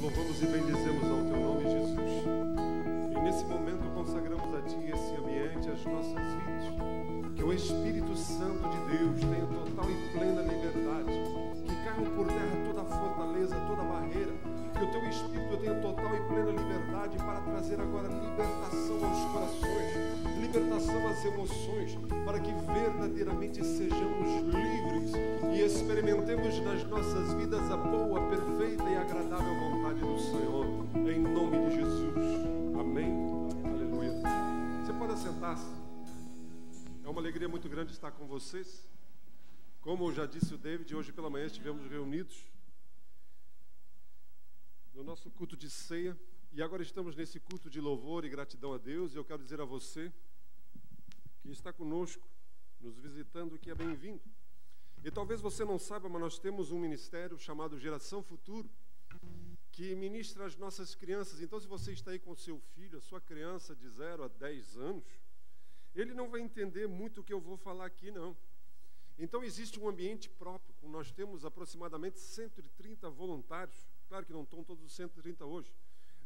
louvamos e bendizemos ao Teu nome, Jesus. E nesse momento consagramos a Ti esse ambiente, as nossas vidas. Que o Espírito Santo de Deus tenha total e plena liberdade. Que caiam por terra toda a fortaleza, toda a barreira. Que o Teu Espírito tenha total e plena liberdade para trazer agora libertação aos corações, libertação às emoções, para que verdadeiramente sejamos livres e experimentemos nas nossas vidas a boa, perfeita e agradável vontade do Senhor, em nome de Jesus. Amém? Aleluia. Você pode assentar-se. É uma alegria muito grande estar com vocês. Como já disse o David, hoje pela manhã estivemos reunidos no nosso culto de ceia, e agora estamos nesse culto de louvor e gratidão a Deus, e eu quero dizer a você que está conosco, nos visitando, que é bem-vindo. E talvez você não saiba, mas nós temos um ministério chamado Geração Futuro, que ministra as nossas crianças. Então, se você está aí com o seu filho, a sua criança de 0 a 10 anos, ele não vai entender muito o que eu vou falar aqui, não. Então, existe um ambiente próprio. Nós temos aproximadamente 130 voluntários, claro que não estão todos os 130 hoje,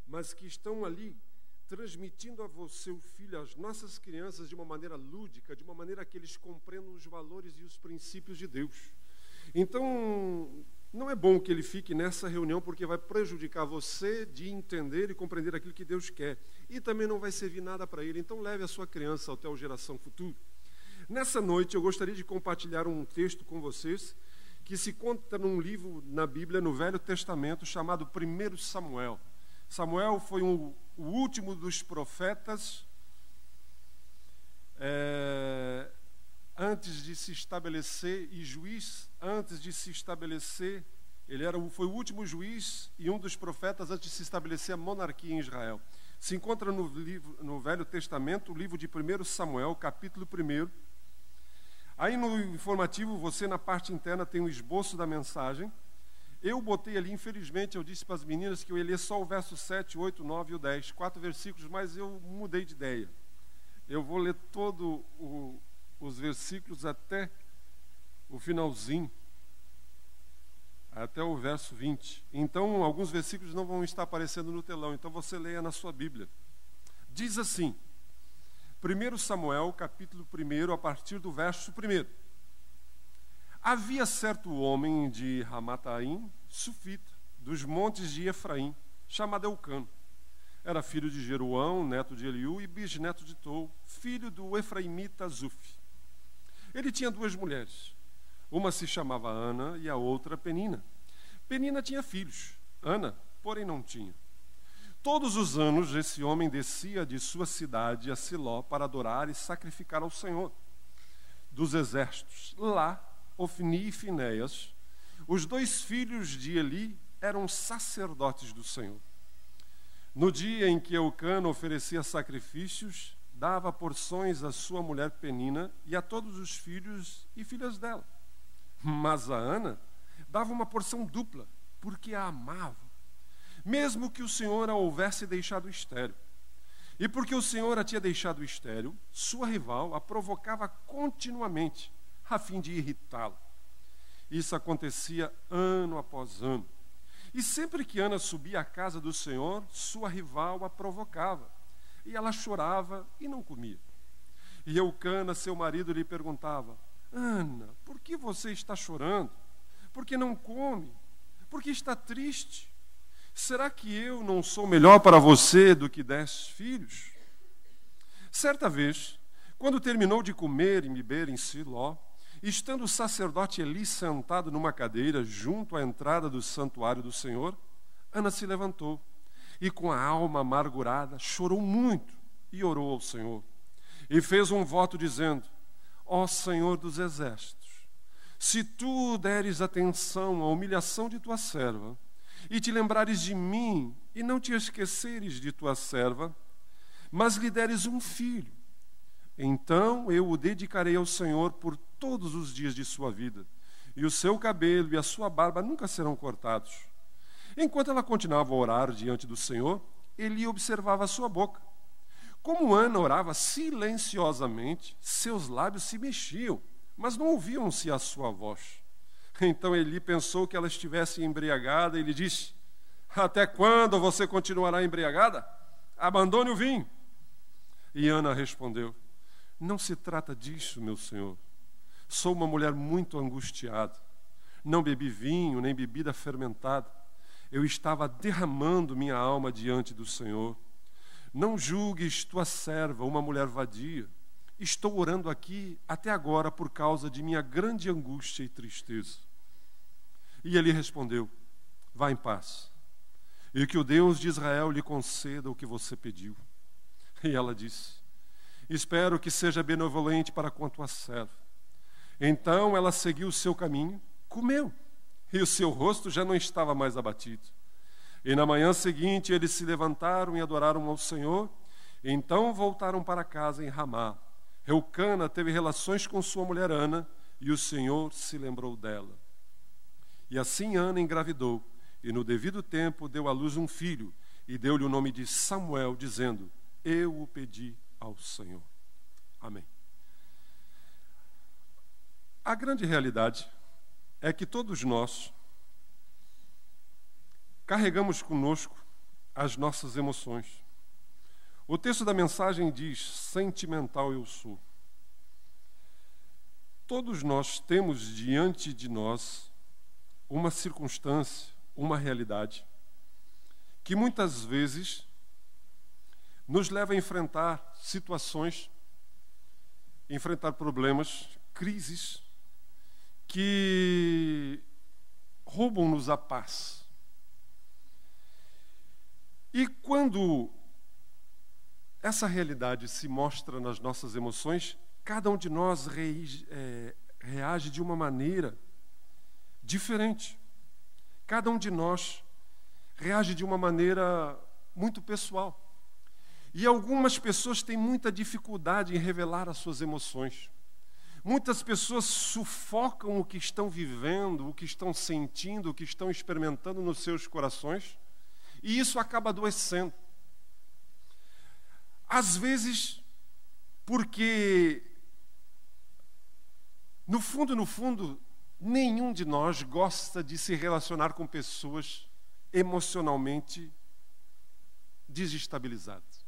mas que estão ali transmitindo a você, o filho, as nossas crianças de uma maneira lúdica, de uma maneira que eles compreendam os valores e os princípios de Deus. Então, não é bom que ele fique nessa reunião, porque vai prejudicar você de entender e compreender aquilo que Deus quer. E também não vai servir nada para ele. Então, leve a sua criança até o Geração Futuro. Nessa noite, eu gostaria de compartilhar um texto com vocês, que se conta num livro na Bíblia, no Velho Testamento, chamado 1 Samuel. Samuel foi o último dos profetas antes de se estabelecer, e juiz antes de se estabelecer. Foi o último juiz e um dos profetas antes de se estabelecer a monarquia em Israel. Se encontra no Velho Testamento, o livro de 1 Samuel, capítulo 1. Aí no informativo, você na parte interna tem um esboço da mensagem. Eu botei ali, infelizmente, eu disse para as meninas que eu ia ler só o verso 7, 8, 9 e o 10, 4 versículos, mas eu mudei de ideia. Eu vou ler todos os versículos até o finalzinho, até o verso 20. Então, alguns versículos não vão estar aparecendo no telão, então você leia na sua Bíblia. Diz assim, 1 Samuel, capítulo 1, a partir do verso 1. Havia certo homem de Ramataim, sufita, dos montes de Efraim, chamado Eucano. Era filho de Jeroão, neto de Eliú, e bisneto de Tou, filho do efraimita Zuf. Ele tinha 2 mulheres. Uma se chamava Ana e a outra Penina. Penina tinha filhos, Ana, porém, não tinha. Todos os anos esse homem descia de sua cidade a Siló para adorar e sacrificar ao Senhor dos exércitos. Lá, Ofni e Finéias, os 2 filhos de Eli, eram sacerdotes do Senhor. No dia em que Eucano oferecia sacrifícios, dava porções à sua mulher Penina e a todos os filhos e filhas dela. Mas a Ana dava uma porção dupla, porque a amava, mesmo que o Senhor a houvesse deixado estéril. E porque o Senhor a tinha deixado estéril, sua rival a provocava continuamente, a fim de irritá-lo. Isso acontecia ano após ano. E sempre que Ana subia à casa do Senhor, sua rival a provocava. E ela chorava e não comia. E Eucana, seu marido, lhe perguntava: Ana, por que você está chorando? Por que não come? Por que está triste? Será que eu não sou melhor para você do que 10 filhos? Certa vez, quando terminou de comer e beber em Siló, estando o sacerdote Eli sentado numa cadeira junto à entrada do santuário do Senhor, Ana se levantou e, com a alma amargurada, chorou muito e orou ao Senhor. E fez um voto dizendo: Ó Senhor dos exércitos, se tu deres atenção à humilhação de tua serva, e te lembrares de mim, e não te esqueceres de tua serva, mas lhe deres um filho, então eu o dedicarei ao Senhor por todos os dias de sua vida, e o seu cabelo e a sua barba nunca serão cortados. Enquanto ela continuava a orar diante do Senhor, Eli observava a sua boca. Como Ana orava silenciosamente, seus lábios se mexiam, mas não ouviam-se a sua voz. Então Eli pensou que ela estivesse embriagada e lhe disse: Até quando você continuará embriagada? Abandone o vinho. E Ana respondeu: não se trata disso, meu senhor. Sou uma mulher muito angustiada. Não bebi vinho, nem bebida fermentada. Eu estava derramando minha alma diante do Senhor. Não julgues tua serva, uma mulher vadia. Estou orando aqui até agora por causa de minha grande angústia e tristeza. E ele respondeu: vá em paz, e que o Deus de Israel lhe conceda o que você pediu. E ela disse: espero que seja benevolente para com a tua serva. Então ela seguiu o seu caminho, comeu, e o seu rosto já não estava mais abatido. E na manhã seguinte eles se levantaram e adoraram ao Senhor. Então voltaram para casa em Ramá. Eucana teve relações com sua mulher Ana, e o Senhor se lembrou dela. E assim Ana engravidou, e no devido tempo deu à luz um filho, e deu-lhe o nome de Samuel, dizendo: eu o pedi ao Senhor. Amém. A grande realidade é que todos nós carregamos conosco as nossas emoções. O texto da mensagem diz: sentimental eu sou. Todos nós temos diante de nós uma circunstância, uma realidade, que muitas vezes nos leva a enfrentar situações, enfrentar problemas, crises, que roubam-nos a paz. E quando essa realidade se mostra nas nossas emoções, cada um de nós reage de uma maneira diferente. Cada um de nós reage de uma maneira muito pessoal. E algumas pessoas têm muita dificuldade em revelar as suas emoções. Muitas pessoas sufocam o que estão vivendo, o que estão sentindo, o que estão experimentando nos seus corações, e isso acaba adoecendo. Às vezes, porque, no fundo, nenhum de nós gosta de se relacionar com pessoas emocionalmente desestabilizadas.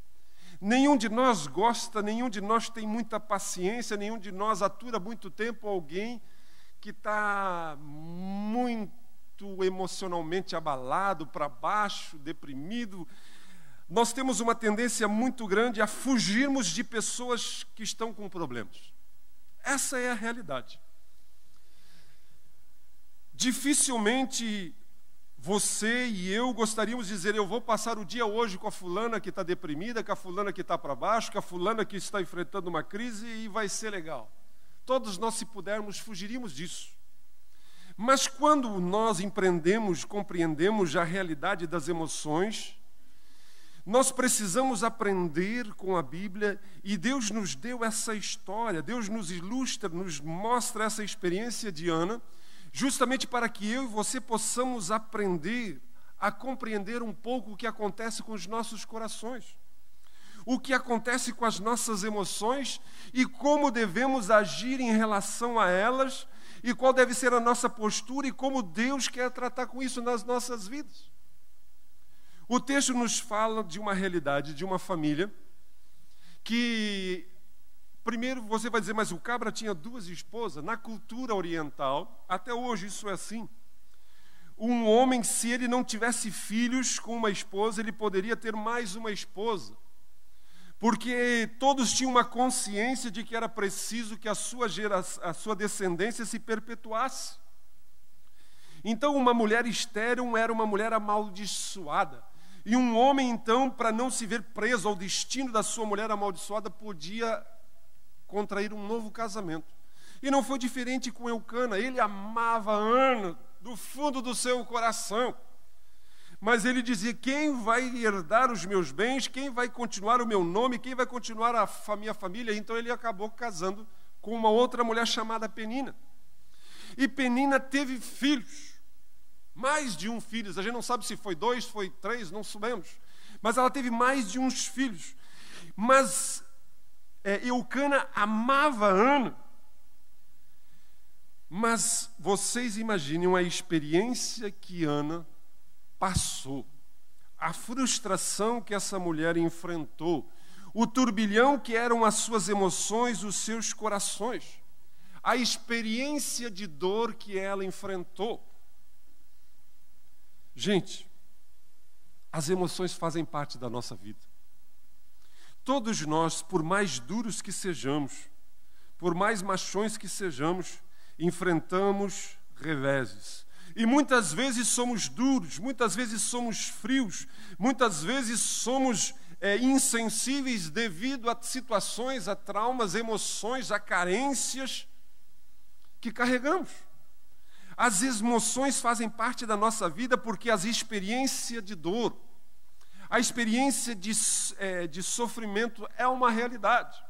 Nenhum de nós gosta, nenhum de nós tem muita paciência, nenhum de nós atura muito tempo alguém que está muito emocionalmente abalado, para baixo, deprimido. Nós temos uma tendência muito grande a fugirmos de pessoas que estão com problemas. Essa é a realidade. Dificilmente você e eu gostaríamos de dizer: eu vou passar o dia hoje com a fulana que está deprimida, com a fulana que está para baixo, com a fulana que está enfrentando uma crise, e vai ser legal. Todos nós, se pudermos, fugiríamos disso. Mas quando nós compreendemos a realidade das emoções, nós precisamos aprender com a Bíblia, e Deus nos deu essa história, Deus nos ilustra, nos mostra essa experiência de Ana, justamente para que eu e você possamos aprender a compreender um pouco o que acontece com os nossos corações, o que acontece com as nossas emoções e como devemos agir em relação a elas, e qual deve ser a nossa postura e como Deus quer tratar com isso nas nossas vidas. O texto nos fala de uma realidade, de uma família, que, primeiro você vai dizer: mas o cabra tinha 2 esposas? Na cultura oriental, até hoje isso é assim. Um homem, se ele não tivesse filhos com uma esposa, ele poderia ter mais uma esposa, porque todos tinham uma consciência de que era preciso que a sua descendência se perpetuasse. Então, uma mulher estéril era uma mulher amaldiçoada. E um homem, então, para não se ver preso ao destino da sua mulher amaldiçoada, podia contrair um novo casamento. E não foi diferente com Eucana. Ele amava Ana do fundo do seu coração. Mas ele dizia: quem vai herdar os meus bens? Quem vai continuar o meu nome? Quem vai continuar a minha família? Então ele acabou casando com uma outra mulher chamada Penina. E Penina teve filhos. Mais de um filho, a gente não sabe se foi 2, foi 3, não sabemos. Mas ela teve mais de uns filhos. Mas Eucana amava Ana. Mas vocês imaginem a experiência que Ana passou a frustração que essa mulher enfrentou, o turbilhão que eram as suas emoções, os seus corações, a experiência de dor que ela enfrentou. Gente, as emoções fazem parte da nossa vida. Todos nós, por mais duros que sejamos, por mais machões que sejamos, enfrentamos reveses. E muitas vezes somos duros, muitas vezes somos frios, muitas vezes somos insensíveis devido a situações, a traumas, emoções, a carências que carregamos. As emoções fazem parte da nossa vida porque as experiências de dor, a experiência de sofrimento é uma realidade.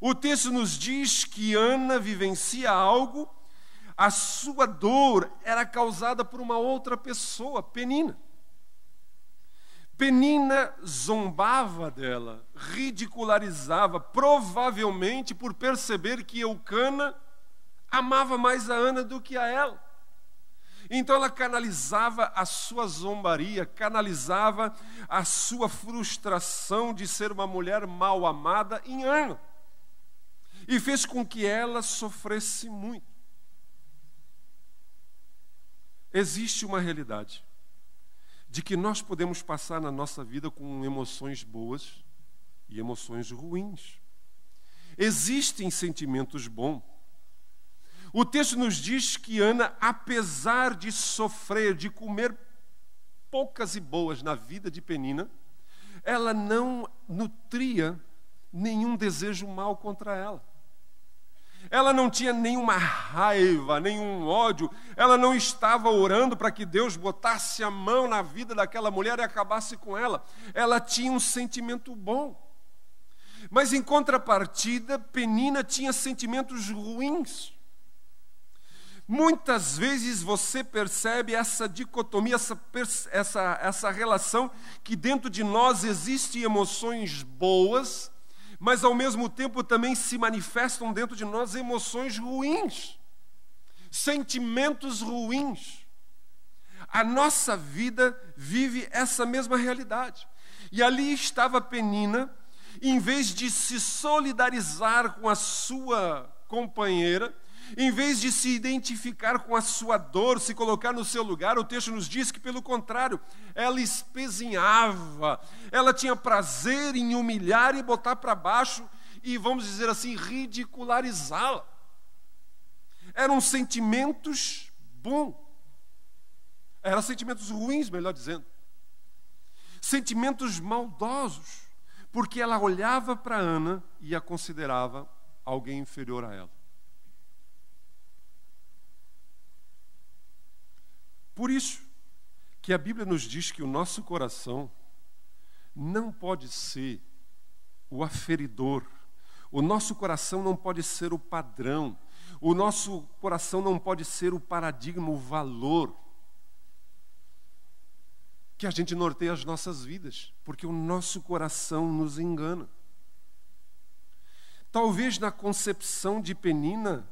O texto nos diz que Ana vivencia algo, a sua dor era causada por uma outra pessoa, Penina. Penina zombava dela, ridicularizava, provavelmente por perceber que Eucana amava mais a Ana do que a ela. Então ela canalizava a sua zombaria, canalizava a sua frustração de ser uma mulher mal amada em Ana. E fez com que ela sofresse muito. Existe uma realidade de que nós podemos passar na nossa vida com emoções boas e emoções ruins. Existem sentimentos bons. O texto nos diz que Ana, apesar de sofrer, de comer poucas e boas na vida de Penina, ela não nutria nenhum desejo mal contra ela. Ela não tinha nenhuma raiva, nenhum ódio. Ela não estava orando para que Deus botasse a mão na vida daquela mulher e acabasse com ela. Ela tinha um sentimento bom. Mas, em contrapartida, Penina tinha sentimentos ruins. Muitas vezes você percebe essa dicotomia, essa relação que dentro de nós existem emoções boas, mas ao mesmo tempo também se manifestam dentro de nós emoções ruins, sentimentos ruins. A nossa vida vive essa mesma realidade. E ali estava Penina, em vez de se solidarizar com a sua companheira, em vez de se identificar com a sua dor, se colocar no seu lugar, o texto nos diz que, pelo contrário, ela espezinhava, ela tinha prazer em humilhar e botar para baixo e, vamos dizer assim, ridicularizá-la. Eram sentimentos bons, eram sentimentos ruins, melhor dizendo, sentimentos maldosos, porque ela olhava para Ana e a considerava alguém inferior a ela. Por isso que a Bíblia nos diz que o nosso coração não pode ser o aferidor, o nosso coração não pode ser o padrão, o nosso coração não pode ser o paradigma, o valor que a gente norteia as nossas vidas, porque o nosso coração nos engana. Talvez na concepção de Penina,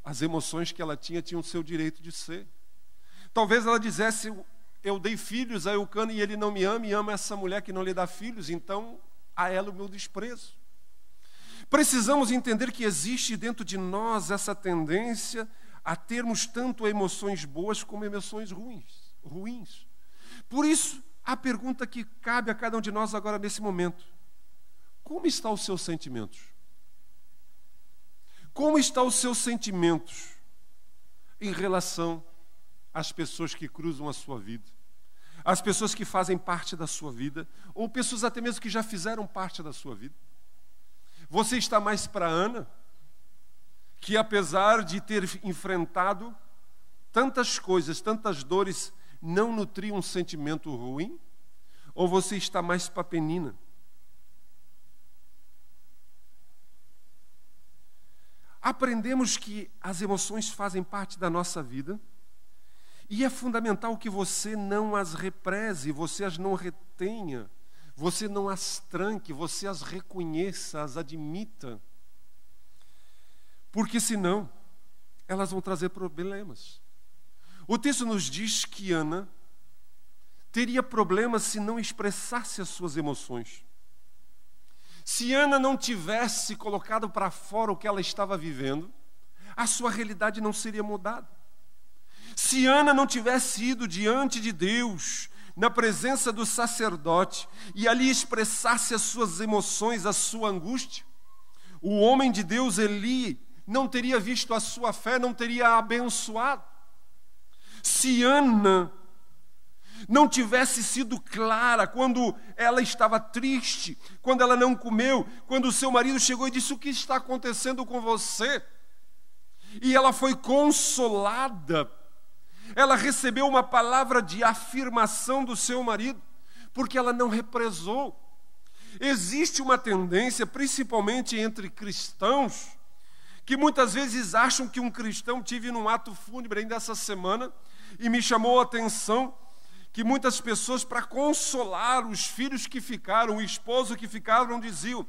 as emoções que ela tinham o seu direito de ser. Talvez ela dissesse, eu dei filhos a Eucana e ele não me ama, e ama essa mulher que não lhe dá filhos, então a ela o meu desprezo. Precisamos entender que existe dentro de nós essa tendência a termos tanto emoções boas como emoções ruins. Por isso, a pergunta que cabe a cada um de nós agora nesse momento: como estão os seus sentimentos? Como estão os seus sentimentos em relação às pessoas que cruzam a sua vida, às pessoas que fazem parte da sua vida, ou pessoas até mesmo que já fizeram parte da sua vida? Você está mais para Ana, que apesar de ter enfrentado tantas coisas, tantas dores, não nutria um sentimento ruim? Ou você está mais para Penina? Aprendemos que as emoções fazem parte da nossa vida, e é fundamental que você não as represe, você as não retenha, você não as tranque, você as reconheça, as admita. Porque senão, elas vão trazer problemas. O texto nos diz que Ana teria problema se não expressasse as suas emoções. Se Ana não tivesse colocado para fora o que ela estava vivendo, a sua realidade não seria mudada. Se Ana não tivesse ido diante de Deus, na presença do sacerdote, e ali expressasse as suas emoções, a sua angústia, o homem de Deus, Eli, não teria visto a sua fé, não teria a abençoado. Se Ana não tivesse sido clara quando ela estava triste, quando ela não comeu, quando o seu marido chegou e disse: o que está acontecendo com você? E ela foi consolada, ela recebeu uma palavra de afirmação do seu marido, porque ela não represou. Existe uma tendência, principalmente entre cristãos, que muitas vezes acham que um cristão, tive num ato fúnebre ainda essa semana, e me chamou a atenção que muitas pessoas, para consolar os filhos que ficaram, o esposo que ficaram, diziam: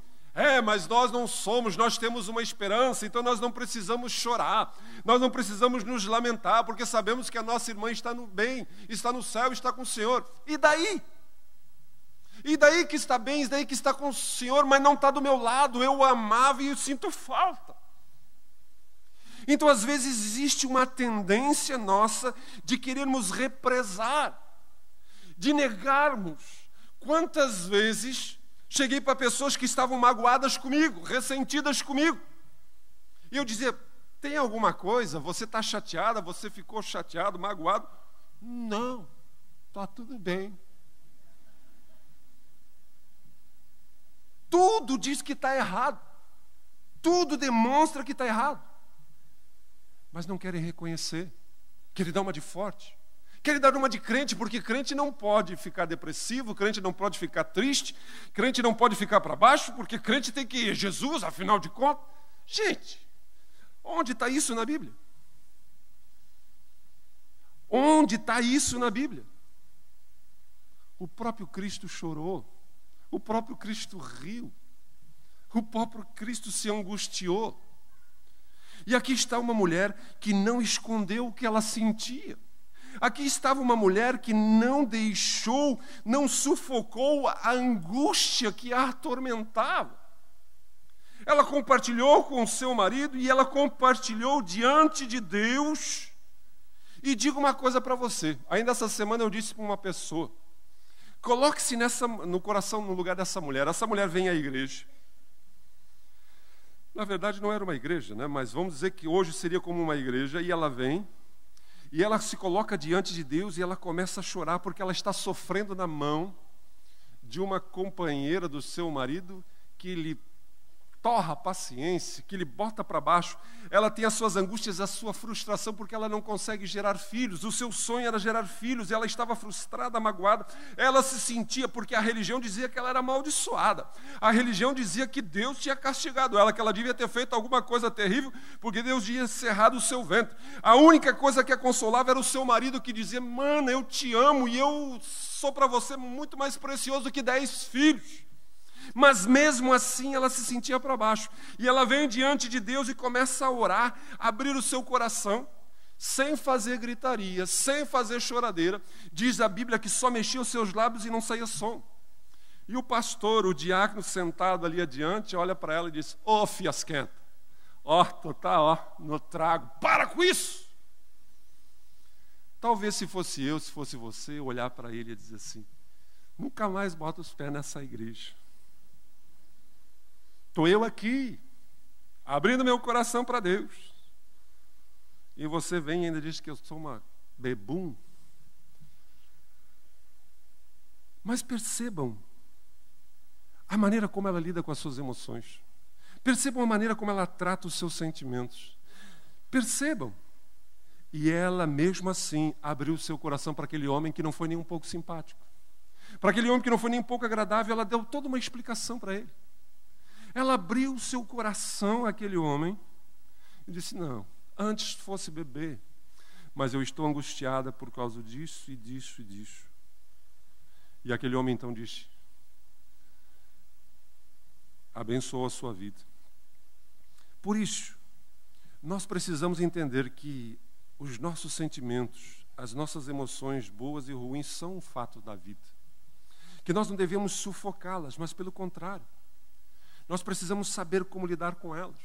mas nós não somos, nós temos uma esperança, então nós não precisamos chorar, nós não precisamos nos lamentar, porque sabemos que a nossa irmã está no bem, está no céu, está com o Senhor. E daí? E daí que está bem, e daí que está com o Senhor, mas não está do meu lado, eu o amava e eu sinto falta. Então, às vezes, existe uma tendência nossa de querermos represar, de negarmos. Quantas vezes cheguei para pessoas que estavam magoadas comigo, ressentidas comigo, e eu dizia: tem alguma coisa? Você está chateada? Você ficou chateado, magoado? Não, está tudo bem. Tudo diz que está errado, tudo demonstra que está errado, mas não querem reconhecer, querem dar uma de forte, querem dar uma de crente, porque crente não pode ficar depressivo, crente não pode ficar triste, crente não pode ficar para baixo, porque crente tem que ir Jesus, afinal de contas. Gente, onde está isso na Bíblia? Onde está isso na Bíblia? O próprio Cristo chorou, o próprio Cristo riu, o próprio Cristo se angustiou. E aqui está uma mulher que não escondeu o que ela sentia. Aqui estava uma mulher que não deixou, não sufocou a angústia que a atormentava. Ela compartilhou com o seu marido e ela compartilhou diante de Deus. E digo uma coisa para você, ainda essa semana eu disse para uma pessoa: coloque-se no coração, no lugar dessa mulher. Essa mulher vem à igreja. Na verdade não era uma igreja, né? Mas vamos dizer que hoje seria como uma igreja, e ela vem, e ela se coloca diante de Deus e ela começa a chorar porque ela está sofrendo na mão de uma companheira do seu marido que lhe torra a paciência, que lhe bota para baixo. Ela tem as suas angústias, a sua frustração, porque ela não consegue gerar filhos. O seu sonho era gerar filhos, e ela estava frustrada, magoada. Ela se sentia, porque a religião dizia que ela era amaldiçoada. A religião dizia que Deus tinha castigado ela, que ela devia ter feito alguma coisa terrível, porque Deus tinha cerrado o seu ventre. A única coisa que a consolava era o seu marido, que dizia: mana, eu te amo, e eu sou para você muito mais precioso do que 10 filhos. Mas mesmo assim ela se sentia para baixo. E ela vem diante de Deus e começa a orar, abrir o seu coração, sem fazer gritaria, sem fazer choradeira. Diz a Bíblia que só mexia os seus lábios e não saía som. E o pastor, o diácono sentado ali adiante, olha para ela e diz: ô fiasquenta, tu tá no trago, para com isso. Talvez se fosse eu, se fosse você, olhar para ele e dizer assim: nunca mais bota os pés nessa igreja. Estou eu aqui, abrindo meu coração para Deus, e você vem e ainda diz que eu sou uma bebum. Mas percebam a maneira como ela lida com as suas emoções. Percebam a maneira como ela trata os seus sentimentos. Percebam. E ela, mesmo assim, abriu o seu coração para aquele homem que não foi nem um pouco simpático. Para aquele homem que não foi nem um pouco agradável, ela deu toda uma explicação para ele. Ela abriu o seu coração àquele homem e disse: não, antes fosse beber, mas eu estou angustiada por causa disso e disso e disso. E aquele homem então disse: abençoou a sua vida. Por isso, nós precisamos entender que os nossos sentimentos, as nossas emoções boas e ruins são um fato da vida. Que nós não devemos sufocá-las, mas pelo contrário. Nós precisamos saber como lidar com elas.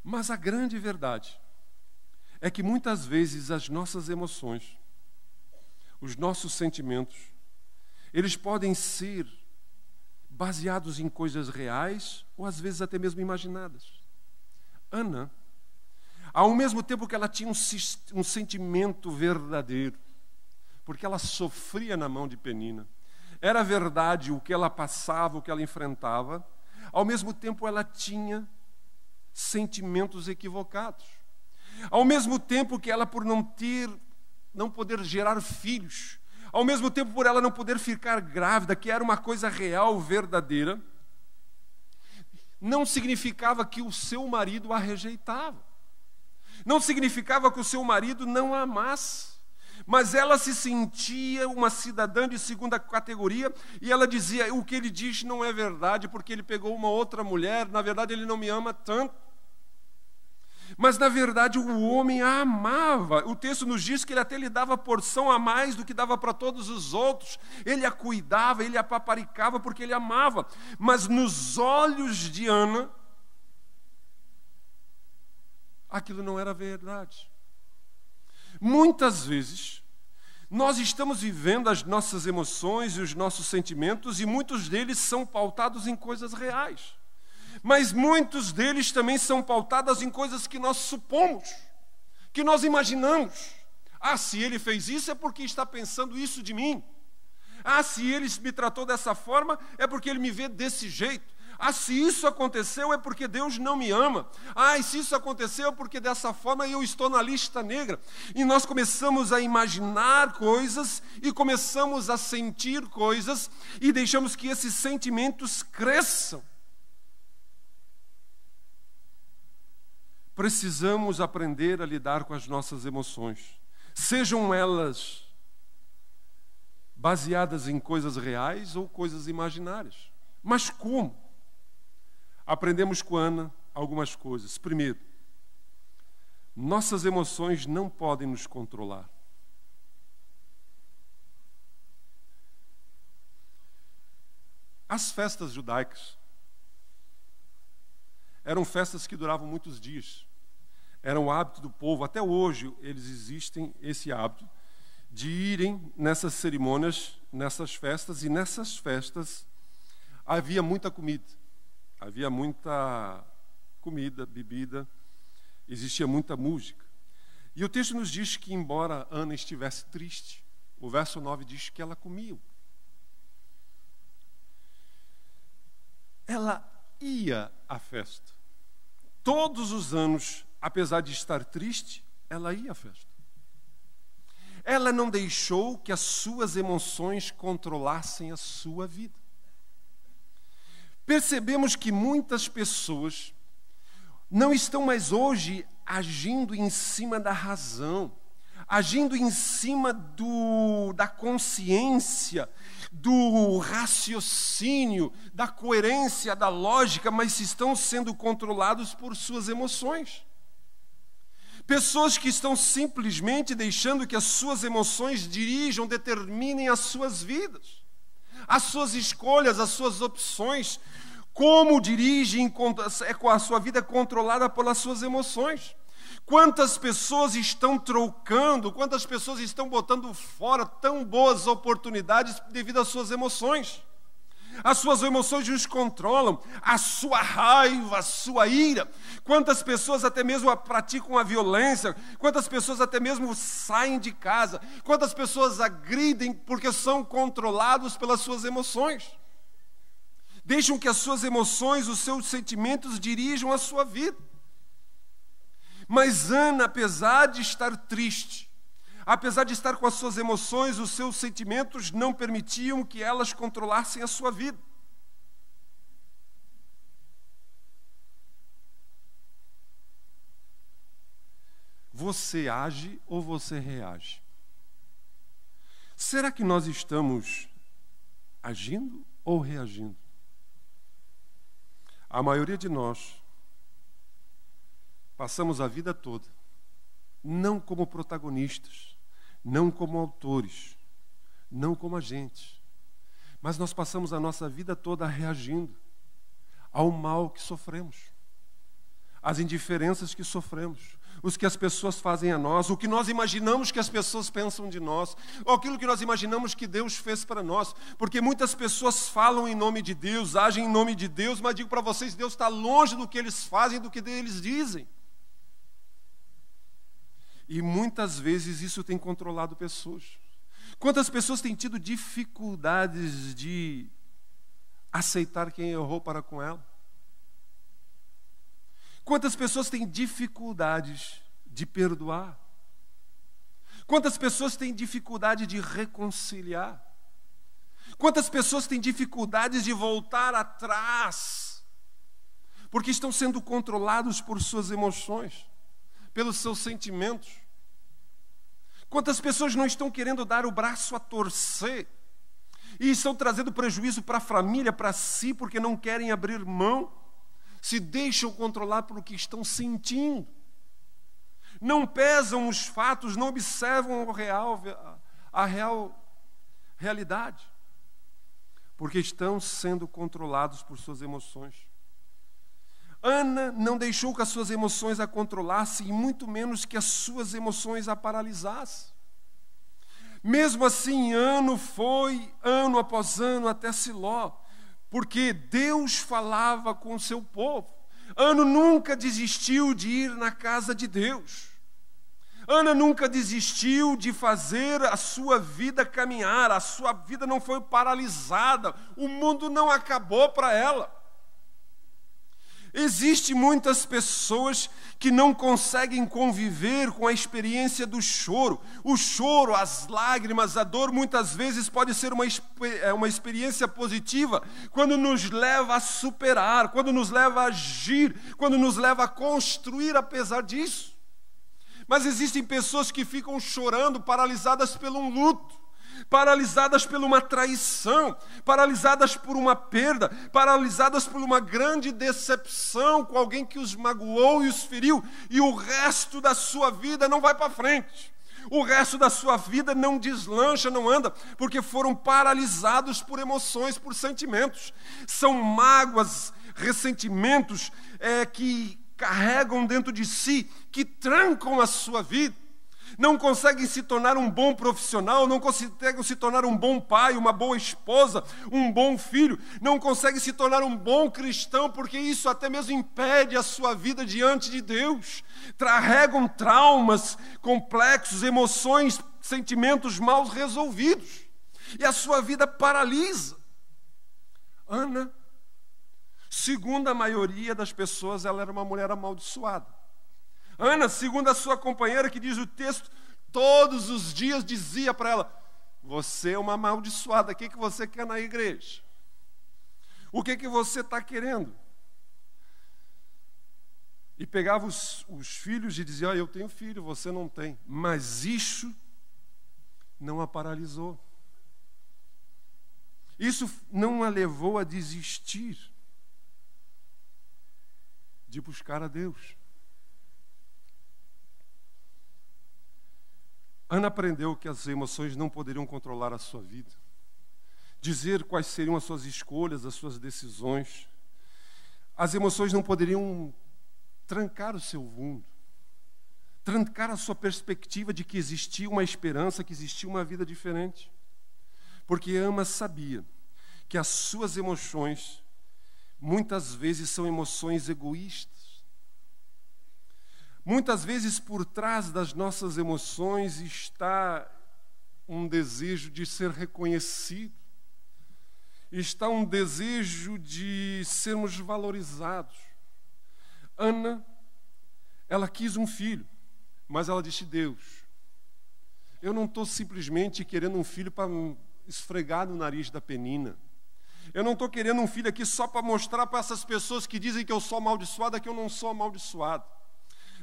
Mas a grande verdade é que muitas vezes as nossas emoções, os nossos sentimentos, eles podem ser baseados em coisas reais ou às vezes até mesmo imaginadas. Ana, ao mesmo tempo que ela tinha um sentimento verdadeiro, porque ela sofria na mão de Penina, era verdade o que ela passava, o que ela enfrentava, ao mesmo tempo ela tinha sentimentos equivocados. Ao mesmo tempo que ela, por não poder gerar filhos, ao mesmo tempo por ela não poder ficar grávida, que era uma coisa real, verdadeira, não significava que o seu marido a rejeitava. Não significava que o seu marido não a amasse. Mas ela se sentia uma cidadã de segunda categoria e ela dizia, o que ele diz não é verdade, porque ele pegou uma outra mulher, na verdade ele não me ama tanto. Mas na verdade o homem a amava. O texto nos diz que ele até lhe dava porção a mais do que dava para todos os outros. Ele a cuidava, ele a paparicava porque ele amava. Mas nos olhos de Ana, aquilo não era verdade. Muitas vezes, nós estamos vivendo as nossas emoções e os nossos sentimentos, e muitos deles são pautados em coisas reais. Mas muitos deles também são pautados em coisas que nós supomos, que nós imaginamos. Ah, se ele fez isso é porque está pensando isso de mim. Ah, se ele me tratou dessa forma é porque ele me vê desse jeito. Ah, se isso aconteceu é porque Deus não me ama. Ah, e se isso aconteceu é porque dessa forma eu estou na lista negra. E nós começamos a imaginar coisas e começamos a sentir coisas e deixamos que esses sentimentos cresçam. Precisamos aprender a lidar com as nossas emoções. Sejam elas baseadas em coisas reais ou coisas imaginárias. Mas como? Aprendemos com Ana algumas coisas. Primeiro, nossas emoções não podem nos controlar. As festas judaicas eram festas que duravam muitos dias. Era um hábito do povo, até hoje eles existem esse hábito, de irem nessas cerimônias, nessas festas, e nessas festas havia muita comida. Havia muita comida, bebida, existia muita música. E o texto nos diz que, embora Ana estivesse triste, o verso 9 diz que ela comia. Ela ia à festa. Todos os anos, apesar de estar triste, ela ia à festa. Ela não deixou que as suas emoções controlassem a sua vida. Percebemos que muitas pessoas não estão mais hoje agindo em cima da razão, agindo em cima da consciência, do raciocínio, da coerência, da lógica, mas estão sendo controlados por suas emoções. Pessoas que estão simplesmente deixando que as suas emoções dirijam, determinem as suas vidas, as suas escolhas, as suas opções. Como dirigem com a sua vida controlada pelas suas emoções. Quantas pessoas estão trocando, quantas pessoas estão botando fora tão boas oportunidades devido às suas emoções. As suas emoções nos controlam, a sua raiva, a sua ira. Quantas pessoas até mesmo praticam a violência, quantas pessoas até mesmo saem de casa, quantas pessoas agridem porque são controlados pelas suas emoções. Deixam que as suas emoções, os seus sentimentos dirijam a sua vida. Mas Ana, apesar de estar triste, apesar de estar com as suas emoções, os seus sentimentos não permitiam que elas controlassem a sua vida. Você age ou você reage? Será que nós estamos agindo ou reagindo? A maioria de nós passamos a vida toda, não como protagonistas, não como autores, não como agentes, mas nós passamos a nossa vida toda reagindo ao mal que sofremos, às indiferenças que sofremos, os que as pessoas fazem a nós, o que nós imaginamos que as pessoas pensam de nós, ou aquilo que nós imaginamos que Deus fez para nós, porque muitas pessoas falam em nome de Deus, agem em nome de Deus, mas digo para vocês, Deus está longe do que eles fazem, do que eles dizem. E muitas vezes isso tem controlado pessoas. Quantas pessoas têm tido dificuldades de aceitar quem errou para com ela? Quantas pessoas têm dificuldades de perdoar? Quantas pessoas têm dificuldade de reconciliar? Quantas pessoas têm dificuldades de voltar atrás? Porque estão sendo controlados por suas emoções, pelos seus sentimentos. Quantas pessoas não estão querendo dar o braço a torcer e estão trazendo prejuízo para a família, para si, porque não querem abrir mão, se deixam controlar pelo que estão sentindo. Não pesam os fatos, não observam a realidade, porque estão sendo controlados por suas emoções. Ana não deixou que as suas emoções a controlassem, e muito menos que as suas emoções a paralisassem. Mesmo assim, ano após ano, até Siló, porque Deus falava com o seu povo. Ana nunca desistiu de ir na casa de Deus. Ana nunca desistiu de fazer a sua vida caminhar, a sua vida não foi paralisada, o mundo não acabou para ela. Existem muitas pessoas que não conseguem conviver com a experiência do choro. O choro, as lágrimas, a dor, muitas vezes pode ser uma experiência positiva quando nos leva a superar, quando nos leva a agir, quando nos leva a construir apesar disso. Mas existem pessoas que ficam chorando, paralisadas pelo um luto, paralisadas por uma traição, paralisadas por uma perda, paralisadas por uma grande decepção com alguém que os magoou e os feriu, e o resto da sua vida não vai para frente. O resto da sua vida não deslancha, não anda, porque foram paralisados por emoções, por sentimentos. São mágoas, ressentimentos que carregam dentro de si, que trancam a sua vida. Não conseguem se tornar um bom profissional, não conseguem se tornar um bom pai, uma boa esposa, um bom filho, não conseguem se tornar um bom cristão, porque isso até mesmo impede a sua vida diante de Deus. Carregam traumas complexos, emoções, sentimentos mal resolvidos, e a sua vida paralisa. Ana, segundo a maioria das pessoas, ela era uma mulher amaldiçoada. Ana, segundo a sua companheira, que diz o texto, todos os dias dizia para ela: você é uma amaldiçoada, o que você quer na igreja? O que você está querendo? E pegava os filhos e dizia: eu tenho filho, você não tem. Mas isso não a paralisou. Isso não a levou a desistir de buscar a Deus. Ana aprendeu que as emoções não poderiam controlar a sua vida, dizer quais seriam as suas escolhas, as suas decisões. As emoções não poderiam trancar o seu mundo, trancar a sua perspectiva de que existia uma esperança, que existia uma vida diferente. Porque Ana sabia que as suas emoções, muitas vezes, são emoções egoístas. Muitas vezes, por trás das nossas emoções está um desejo de ser reconhecido, está um desejo de sermos valorizados. Ana, ela quis um filho, mas ela disse: Deus, eu não estou simplesmente querendo um filho para esfregar no nariz da Penina. Eu não estou querendo um filho aqui só para mostrar para essas pessoas que dizem que eu sou amaldiçoada, que eu não sou amaldiçoado.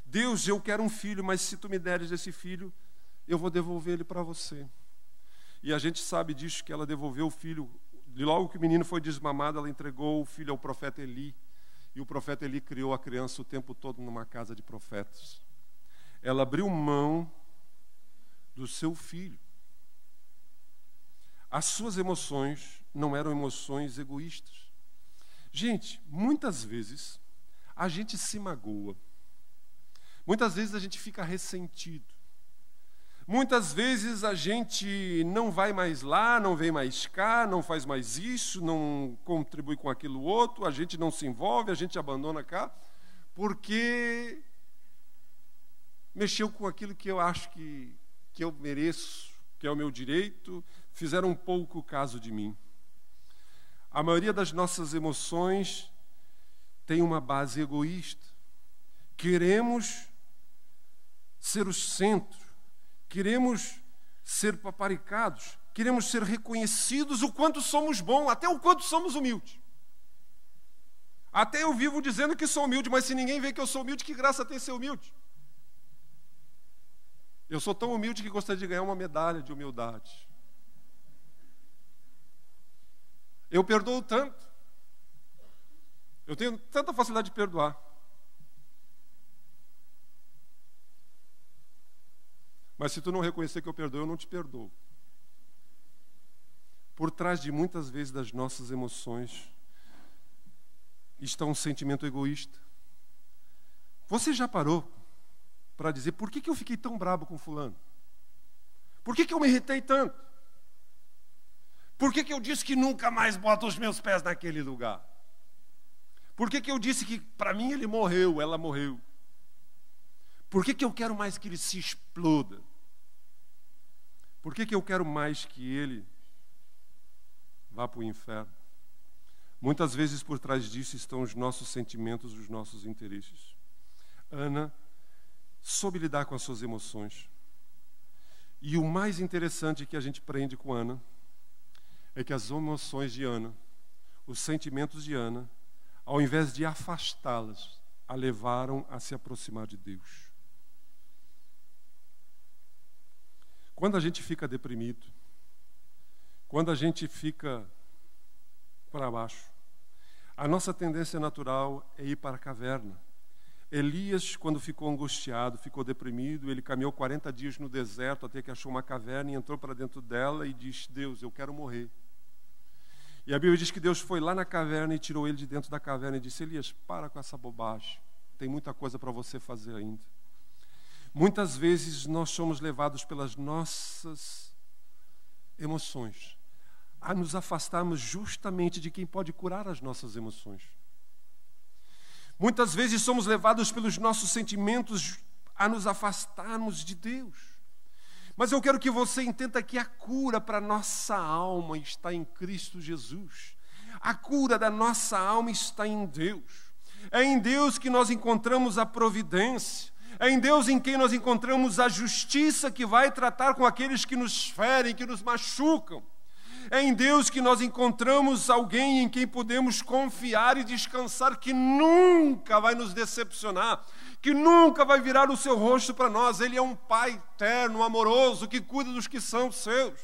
Deus, eu quero um filho, mas se tu me deres esse filho, eu vou devolver ele para você. E a gente sabe disso, que ela devolveu o filho. Logo que o menino foi desmamado, ela entregou o filho ao profeta Eli. E o profeta Eli criou a criança o tempo todo numa casa de profetas. Ela abriu mão do seu filho. As suas emoções não eram emoções egoístas. Gente, muitas vezes a gente se magoa. Muitas vezes a gente fica ressentido. Muitas vezes a gente não vai mais lá, não vem mais cá, não faz mais isso, não contribui com aquilo outro, a gente não se envolve, a gente abandona cá, porque mexeu com aquilo que eu acho que eu mereço, que é o meu direito, fizeram um pouco caso de mim. A maioria das nossas emoções tem uma base egoísta. Queremos ser o centro, queremos ser paparicados, queremos ser reconhecidos o quanto somos bons, até o quanto somos humildes. Até eu vivo dizendo que sou humilde, mas se ninguém vê que eu sou humilde, que graça tem ser humilde? Eu sou tão humilde que gostaria de ganhar uma medalha de humildade. Eu perdoo tanto. Eu tenho tanta facilidade de perdoar. Mas se tu não reconhecer que eu perdoo, eu não te perdoo. Por trás de muitas vezes das nossas emoções está um sentimento egoísta. Você já parou para dizer, por que eu fiquei tão brabo com fulano? Por que eu me irritei tanto? Por que eu disse que nunca mais boto os meus pés naquele lugar? Por que eu disse que para mim ele morreu, ela morreu? Por que eu quero mais que ele se exploda? Por que eu quero mais que ele vá para o inferno? Muitas vezes por trás disso estão os nossos sentimentos, os nossos interesses. Ana soube lidar com as suas emoções. E o mais interessante que a gente aprende com Ana é que as emoções de Ana, os sentimentos de Ana, ao invés de afastá-las, a levaram a se aproximar de Deus. Quando a gente fica deprimido, quando a gente fica para baixo, a nossa tendência natural é ir para a caverna. Elias, quando ficou angustiado, ficou deprimido, ele caminhou 40 dias no deserto até que achou uma caverna e entrou para dentro dela e disse, Deus, eu quero morrer. E a Bíblia diz que Deus foi lá na caverna e tirou ele de dentro da caverna e disse, Elias, para com essa bobagem, tem muita coisa para você fazer ainda. Muitas vezes nós somos levados pelas nossas emoções a nos afastarmos justamente de quem pode curar as nossas emoções. Muitas vezes somos levados pelos nossos sentimentos a nos afastarmos de Deus. Mas eu quero que você entenda que a cura para a nossa alma está em Cristo Jesus. A cura da nossa alma está em Deus. É em Deus que nós encontramos a providência. É em Deus em quem nós encontramos a justiça que vai tratar com aqueles que nos ferem, que nos machucam. É em Deus que nós encontramos alguém em quem podemos confiar e descansar, que nunca vai nos decepcionar, que nunca vai virar o seu rosto para nós. Ele é um Pai eterno, amoroso, que cuida dos que são seus.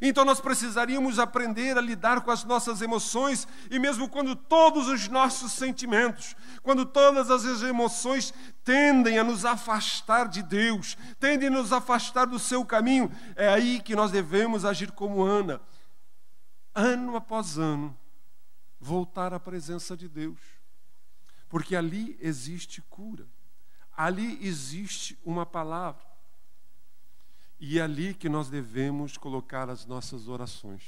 Então nós precisaríamos aprender a lidar com as nossas emoções, e mesmo quando todos os nossos sentimentos, quando todas as emoções tendem a nos afastar de Deus, tendem a nos afastar do seu caminho, é aí que nós devemos agir como Ana, ano após ano, voltar à presença de Deus, porque ali existe cura, ali existe uma palavra. E é ali que nós devemos colocar as nossas orações.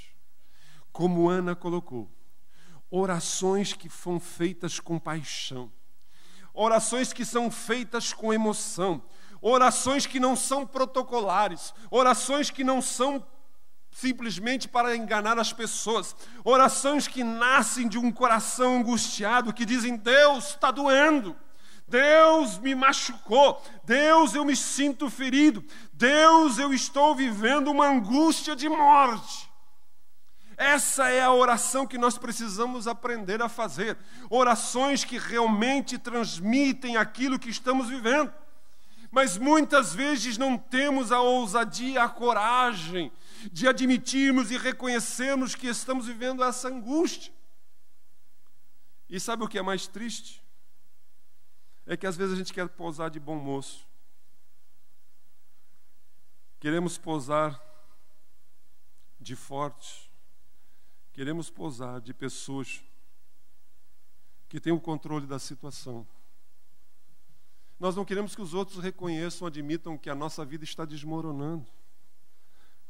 Como Ana colocou, orações que são feitas com paixão, orações que são feitas com emoção, orações que não são protocolares, orações que não são simplesmente para enganar as pessoas, orações que nascem de um coração angustiado, que dizem, Deus, está doendo. Deus me machucou, Deus, eu me sinto ferido, Deus, eu estou vivendo uma angústia de morte. Essa é a oração que nós precisamos aprender a fazer. Orações que realmente transmitem aquilo que estamos vivendo. Mas muitas vezes não temos a ousadia, a coragem de admitirmos e reconhecermos que estamos vivendo essa angústia. E sabe o que é mais triste? É que às vezes a gente quer posar de bom moço. Queremos posar de fortes, queremos posar de pessoas que têm o controle da situação. Nós não queremos que os outros reconheçam, admitam que a nossa vida está desmoronando.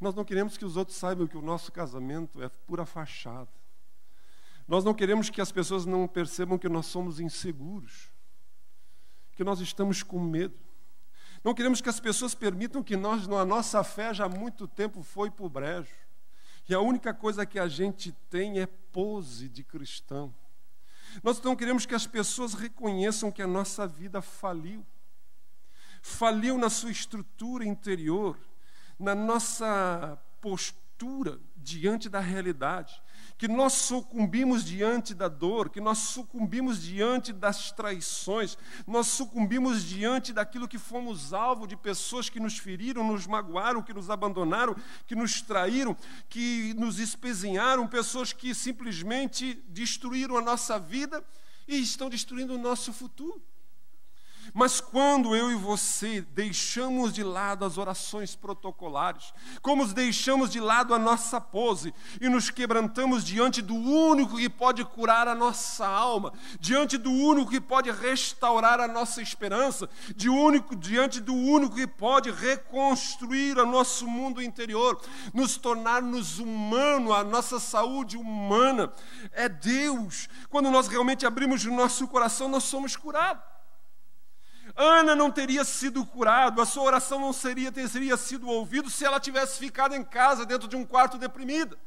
Nós não queremos que os outros saibam que o nosso casamento é pura fachada. Nós não queremos que as pessoas não percebam que nós somos inseguros, que nós estamos com medo. Não queremos que as pessoas permitam que a nossa fé já há muito tempo foi para o brejo. E a única coisa que a gente tem é pose de cristão. Nós não queremos que as pessoas reconheçam que a nossa vida faliu. Faliu na sua estrutura interior, na nossa postura diante da realidade, que nós sucumbimos diante da dor, que nós sucumbimos diante das traições, nós sucumbimos diante daquilo que fomos alvo de pessoas que nos feriram, nos magoaram, que nos abandonaram, que nos traíram, que nos espezinharam, pessoas que simplesmente destruíram a nossa vida e estão destruindo o nosso futuro. Mas quando eu e você deixamos de lado as orações protocolares, como deixamos de lado a nossa pose e nos quebrantamos diante do único que pode curar a nossa alma, diante do único que pode restaurar a nossa esperança, diante do único que pode reconstruir o nosso mundo interior, nos tornar-nos humanos, a nossa saúde humana, é Deus. Quando nós realmente abrimos o nosso coração, nós somos curados. Ana não teria sido curada, a sua oração não teria sido ouvida se ela tivesse ficado em casa, dentro de um quarto deprimida.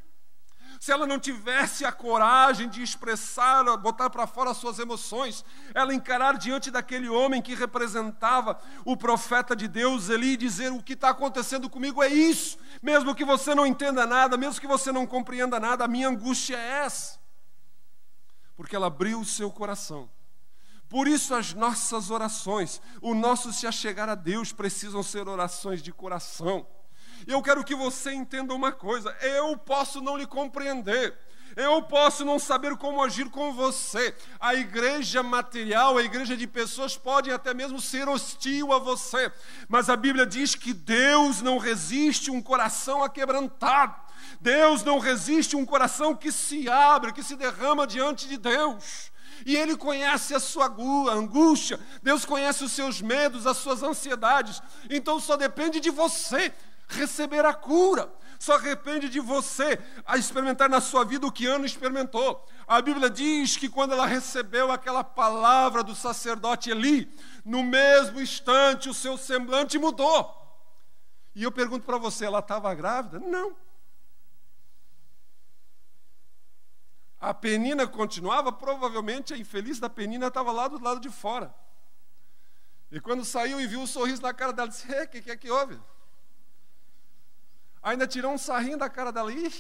Se ela não tivesse a coragem de expressar, botar para fora as suas emoções, ela encarar diante daquele homem que representava o profeta de Deus, Eli, e dizer: o que está acontecendo comigo é isso, mesmo que você não entenda nada, mesmo que você não compreenda nada, a minha angústia é essa. Porque ela abriu o seu coração. Por isso as nossas orações, o nosso se achegar a Deus, precisam ser orações de coração. Eu quero que você entenda uma coisa: eu posso não lhe compreender, eu posso não saber como agir com você. A igreja material, a igreja de pessoas pode até mesmo ser hostil a você, mas a Bíblia diz que Deus não resiste um coração aquebrantado. Deus não resiste um coração que se abre, que se derrama diante de Deus. E Ele conhece a sua angústia, Deus conhece os seus medos, as suas ansiedades. Então só depende de você receber a cura. Só depende de você a experimentar na sua vida o que Ana experimentou. A Bíblia diz que quando ela recebeu aquela palavra do sacerdote Eli, no mesmo instante o seu semblante mudou. E eu pergunto para você, ela estava grávida? Não. A Penina continuava, provavelmente a infeliz da Penina estava lá do lado de fora. E quando saiu e viu o sorriso na cara dela, disse: o que é que houve? Ainda tirou um sarrinho da cara dela. Ih,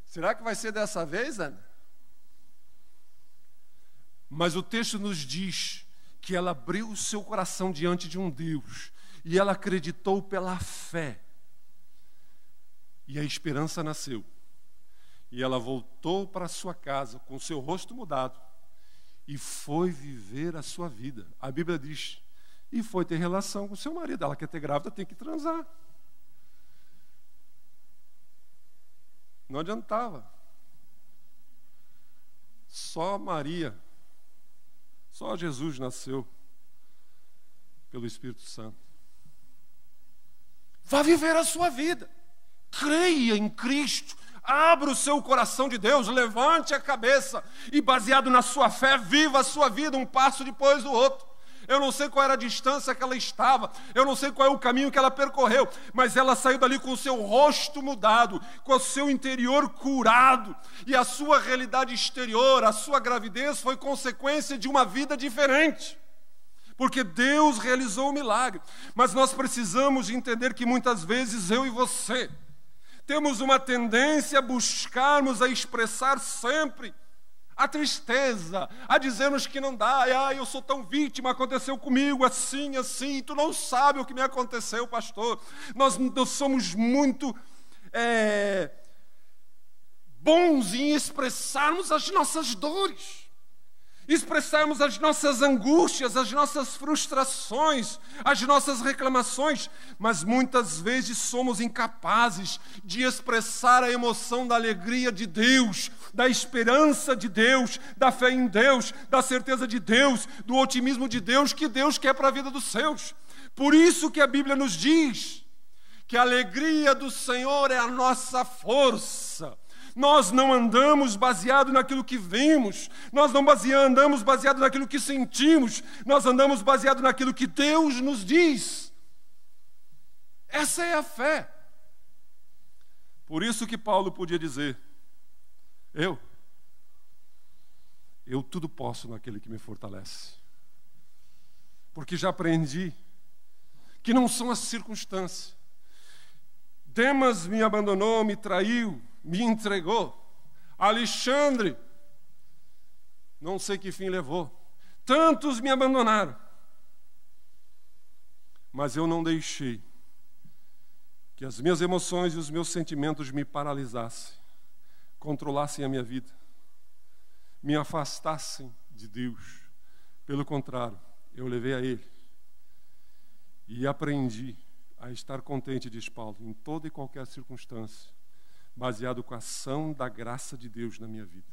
será que vai ser dessa vez, Ana? Mas o texto nos diz que ela abriu o seu coração diante de um Deus, e ela acreditou pela fé. E a esperança nasceu. E ela voltou para sua casa com o seu rosto mudado e foi viver a sua vida. A Bíblia diz: e foi ter relação com seu marido. Ela quer ter grávida, tem que transar. Não adiantava. Só Maria, só Jesus nasceu pelo Espírito Santo. Vá viver a sua vida. Creia em Cristo. Abra o seu coração de Deus, levante a cabeça e, baseado na sua fé, viva a sua vida um passo depois do outro. Eu não sei qual era a distância que ela estava, eu não sei qual é o caminho que ela percorreu, mas ela saiu dali com o seu rosto mudado, com o seu interior curado, e a sua realidade exterior, a sua gravidez foi consequência de uma vida diferente. Porque Deus realizou o milagre. Mas nós precisamos entender que muitas vezes eu e você temos uma tendência a buscarmos, a expressar sempre a tristeza, a dizermos que não dá. Eu sou tão vítima, aconteceu comigo assim, e tu não sabe o que me aconteceu, pastor. Nós somos muito bons em expressarmos as nossas dores. expressarmos as nossas angústias, as nossas frustrações, as nossas reclamações, mas muitas vezes somos incapazes de expressar a emoção da alegria de Deus, da esperança de Deus, da fé em Deus, da certeza de Deus, do otimismo de Deus, que Deus quer para a vida dos seus. Por isso que a Bíblia nos diz que a alegria do Senhor é a nossa força. Nós não andamos baseado naquilo que vemos, nós não andamos baseado naquilo que sentimos, nós andamos baseado naquilo que Deus nos diz. Essa é a fé. Por isso que Paulo podia dizer: eu tudo posso naquele que me fortalece. Porque já aprendi que não são as circunstâncias. Demas me abandonou, me traiu, me entregou. Alexandre, não sei que fim levou. Tantos me abandonaram. Mas eu não deixei que as minhas emoções e os meus sentimentos me paralisassem, controlassem a minha vida, me afastassem de Deus. Pelo contrário, eu levei a Ele e aprendi a estar contente, diz Paulo, em toda e qualquer circunstância, baseado com a ação da graça de Deus na minha vida.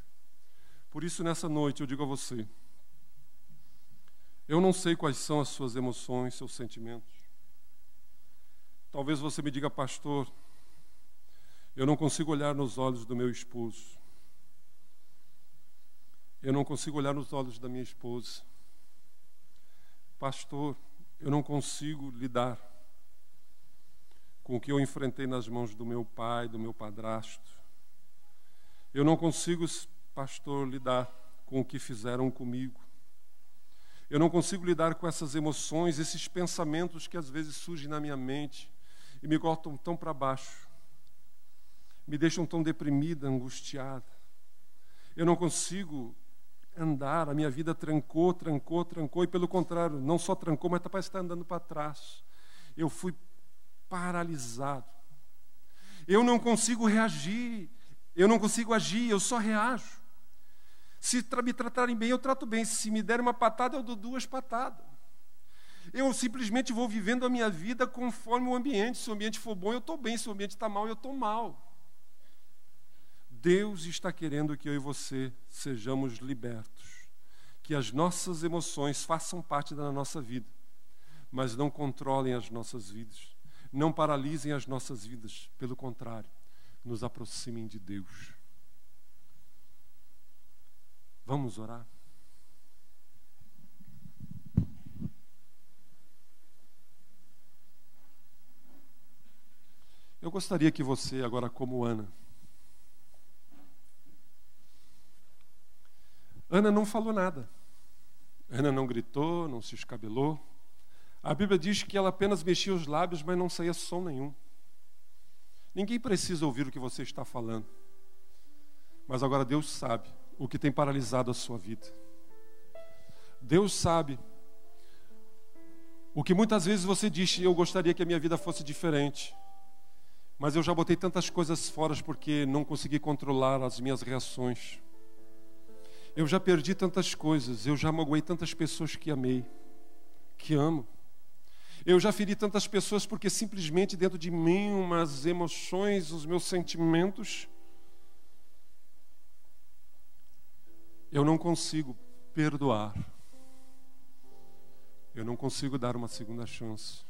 Por isso, nessa noite, eu digo a você, eu não sei quais são as suas emoções, seus sentimentos. Talvez você me diga: pastor, eu não consigo olhar nos olhos do meu esposo. Eu não consigo olhar nos olhos da minha esposa. Pastor, eu não consigo lidar com o que eu enfrentei nas mãos do meu pai, do meu padrasto. Eu não consigo, pastor, lidar com o que fizeram comigo. Eu não consigo lidar com essas emoções, esses pensamentos que às vezes surgem na minha mente e me cortam tão para baixo, me deixam tão deprimida, angustiada. Eu não consigo andar, a minha vida trancou, e pelo contrário, não só trancou, mas parece que está andando para trás. Eu fui paralisado. Eu não consigo reagir, eu não consigo agir, eu só reajo. Se me tratarem bem, eu trato bem. Se me derem uma patada, eu dou 2 patadas. Eu simplesmente vou vivendo a minha vida conforme o ambiente. Se o ambiente for bom, eu estou bem. Se o ambiente está mal, eu estou mal. Deus está querendo que eu e você sejamos libertos, que as nossas emoções façam parte da nossa vida, mas não controlem as nossas vidas, não paralisem as nossas vidas, pelo contrário, nos aproximem de Deus. Vamos orar? Eu gostaria que você, agora como Ana não falou nada. Ana não gritou, não se escabelou. A Bíblia diz que ela apenas mexia os lábios, mas não saía som nenhum. Ninguém precisa ouvir o que você está falando. Mas agora Deus sabe o que tem paralisado a sua vida. Deus sabe o que muitas vezes você diz: eu gostaria que a minha vida fosse diferente, mas eu já botei tantas coisas fora porque não consegui controlar as minhas reações. Eu já perdi tantas coisas, eu já magoei tantas pessoas que amei, que amo. Eu já feri tantas pessoas porque simplesmente dentro de mim umas emoções, os meus sentimentos, eu não consigo perdoar. Eu não consigo dar uma segunda chance.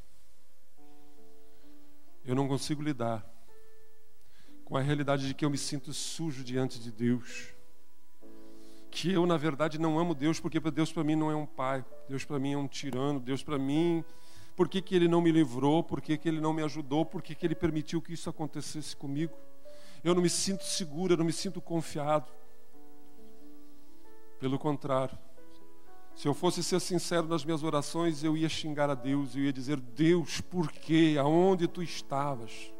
Eu não consigo lidar com a realidade de que eu me sinto sujo diante de Deus. Que eu, na verdade, não amo Deus, porque Deus para mim não é um pai. Deus para mim é um tirano. Deus para mim, por que Ele não me livrou? Por que Ele não me ajudou? Por que Ele permitiu que isso acontecesse comigo? Eu não me sinto seguro, eu não me sinto confiado. Pelo contrário, se eu fosse ser sincero nas minhas orações, eu ia xingar a Deus, eu ia dizer: Deus, por quê? Aonde Tu estavas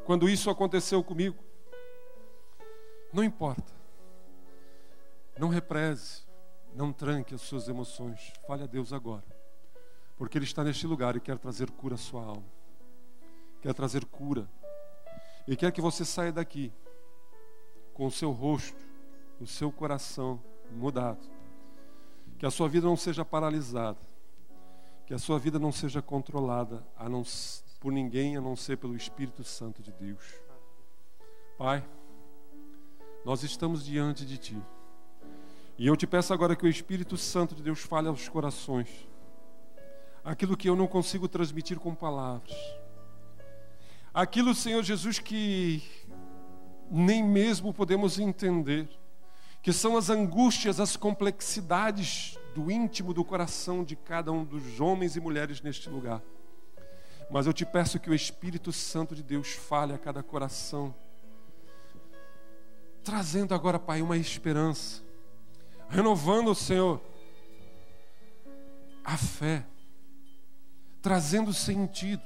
quando isso aconteceu comigo? Não importa. Não represe, não tranque as suas emoções. Fale a Deus agora, porque Ele está neste lugar e quer trazer cura à sua alma. Quer trazer cura. E quer que você saia daqui com o seu rosto, o seu coração mudado, Que a sua vida não seja paralisada. Que a sua vida não seja controlada por ninguém, a não ser pelo Espírito Santo de Deus. Pai, nós estamos diante de Ti. E eu te peço agora que o Espírito Santo de Deus fale aos corações. Aquilo que eu não consigo transmitir com palavras. Aquilo, Senhor Jesus, que nem mesmo podemos entender. Que são as angústias, as complexidades do íntimo do coração de cada um dos homens e mulheres neste lugar. Mas eu te peço que o Espírito Santo de Deus fale a cada coração, trazendo agora, Pai, uma esperança, renovando, Senhor, a fé, trazendo sentido,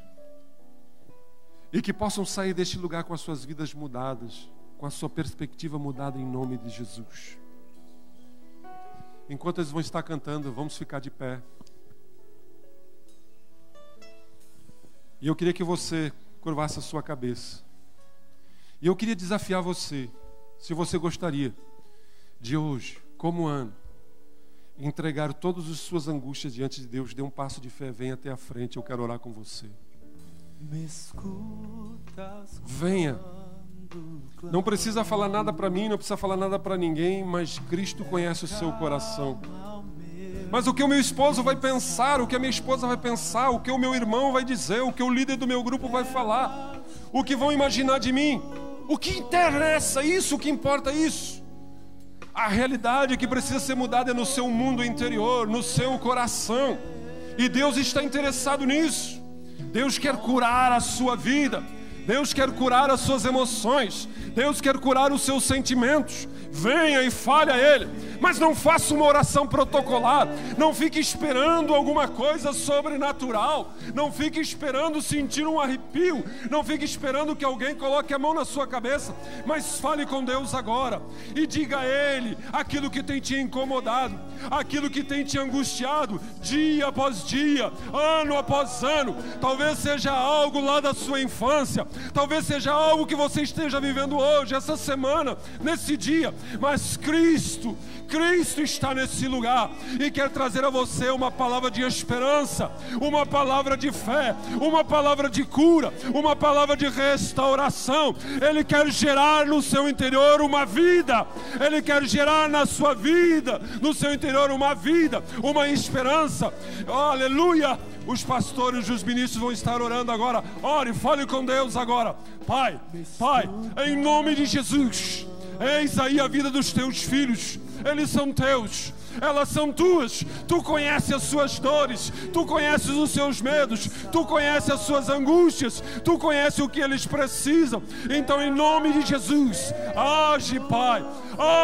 e que possam sair deste lugar com as suas vidas mudadas, com a sua perspectiva mudada em nome de Jesus. Enquanto eles vão estar cantando, vamos ficar de pé. E eu queria que você curvasse a sua cabeça. E eu queria desafiar você, se você gostaria de hoje, como Ana, entregar todas as suas angústias diante de Deus, dê um passo de fé, venha até a frente, eu quero orar com você. Venha. Não precisa falar nada para mim, não precisa falar nada para ninguém, mas Cristo conhece o seu coração. Mas o que o meu esposo vai pensar, o que a minha esposa vai pensar, o que o meu irmão vai dizer, o que o líder do meu grupo vai falar, o que vão imaginar de mim, o que interessa isso, o que importa isso? A realidade que precisa ser mudada é no seu mundo interior, no seu coração, e Deus está interessado nisso. Deus quer curar a sua vida, Deus quer curar as suas emoções, Deus quer curar os seus sentimentos. Venha e fale a Ele, mas não faça uma oração protocolar, não fique esperando alguma coisa sobrenatural, não fique esperando sentir um arrepio, não fique esperando que alguém coloque a mão na sua cabeça, mas fale com Deus agora e diga a Ele aquilo que tem te incomodado, aquilo que tem te angustiado, dia após dia, ano após ano. Talvez seja algo lá da sua infância, talvez seja algo que você esteja vivendo hoje, essa semana, nesse dia, mas Cristo está nesse lugar e quer trazer a você uma palavra de esperança, uma palavra de fé, uma palavra de cura, uma palavra de restauração. Ele quer gerar no seu interior uma vida, Ele quer gerar na sua vida, no seu interior uma vida, uma esperança. Aleluia! Os pastores e os ministros vão estar orando agora. Ore, fale com Deus agora. Pai, em nome de Jesus, eis aí a vida dos teus filhos. Eles são teus, elas são tuas. Tu conheces as suas dores, tu conheces os seus medos, tu conheces as suas angústias, tu conheces o que eles precisam. Então, em nome de Jesus, age, Pai,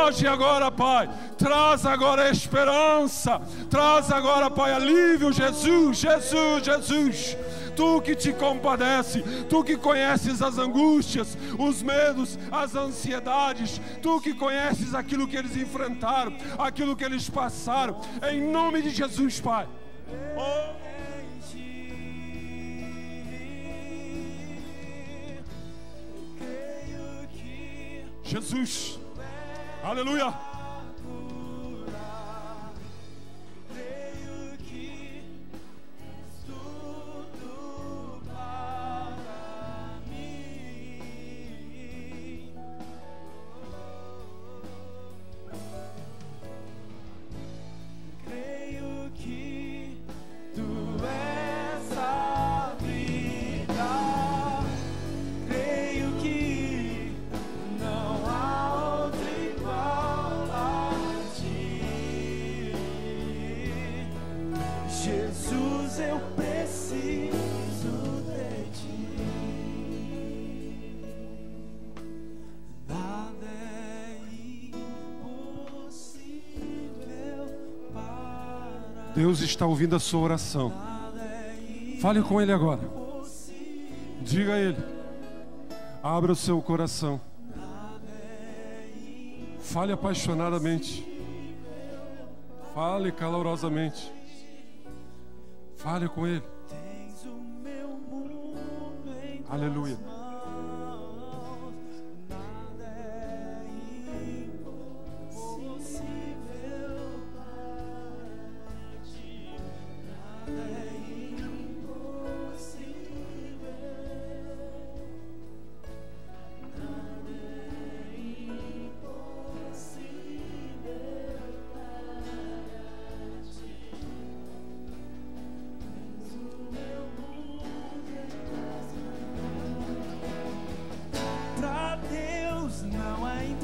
age agora, Pai. Traz agora esperança, traz agora, Pai, alívio. Jesus. Tu que te compadece, tu que conheces as angústias, os medos, as ansiedades, tu que conheces aquilo que eles enfrentaram, aquilo que eles passaram, em nome de Jesus, Pai. Jesus, aleluia. Deus está ouvindo a sua oração. Fale com Ele agora. Diga a Ele. Abra o seu coração. Fale apaixonadamente. Fale calorosamente. Fale com Ele. Aleluia.